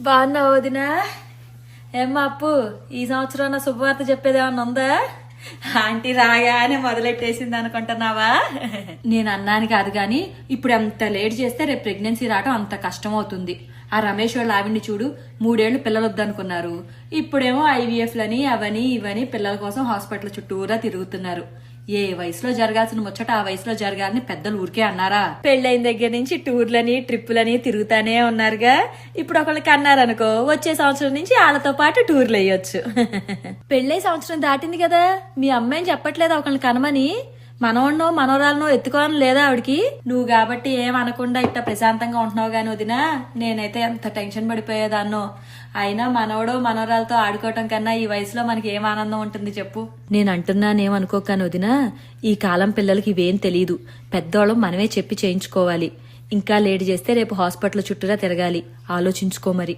బాగున్నావు వదినా? ఏమ్మా అప్పు, ఈ సంవత్సరం నా శుభవార్త చెప్పేది ఏమన్నా ఉందా? ఆంటీ రాగానే మొదలెట్టేసింది అనుకుంటున్నావా? నేను అన్నాను కాదు గాని ఇప్పుడు ఎంత లేట్ చేస్తే రేపు ప్రెగ్నెన్సీ రావడం అంత కష్టం అవుతుంది. ఆ రమేష్ వాళ్ళు ఆవిడ్ని చూడు, 3 ఏళ్లు పిల్లలు వద్దనుకున్నారు. ఇప్పుడేమో ఐవీఎఫ్ లని అవని ఇవని పిల్లల కోసం హాస్పిటల్ చుట్టూరా తిరుగుతున్నారు. ఏ వయసులో జరగాల్సిన ముచ్చట ఆ వయసులో జరగాలని పెద్దలు ఊరికే అన్నారా? పెళ్ళైన దగ్గర నుంచి టూర్లని ట్రిప్పులని తిరుగుతానే ఉన్నారుగా. ఇప్పుడు ఒకళ్ళకి అన్నారనుకో, వచ్చే సంవత్సరం నుంచి వాళ్ళతో పాటు టూర్లు వేయొచ్చు. పెళ్ళై సంవత్సరం దాటింది కదా, మీ అమ్మాయిని చెప్పట్లేదా ఒకళ్ళని కనమని? మనవన్నో మనవరాలనో ఎత్తుకోని లేదా ఆవిడికి? నువ్వు కాబట్టి ఏమనకుండా ఇట్లా ప్రశాంతంగా ఉంటున్నావు గాని వదినా, నేనైతే ఎంత టెన్షన్ పడిపోయేదాన్నో. అయినా మనవడో మనవరాలతో ఆడుకోవటం కన్నా ఈ వయసులో మనకి ఏం ఆనందం ఉంటుంది చెప్పు. నేను అంటున్నానేమనుకోకాని వదినా, ఈ కాలం పిల్లలకి ఇవేం తెలీదు. పెద్దోళ్ళం మనమే చెప్పి చేయించుకోవాలి. ఇంకా లేట్ చేస్తే రేపు హాస్పిటల్ చుట్టూరా తిరగాలి. ఆలోచించుకో మరి.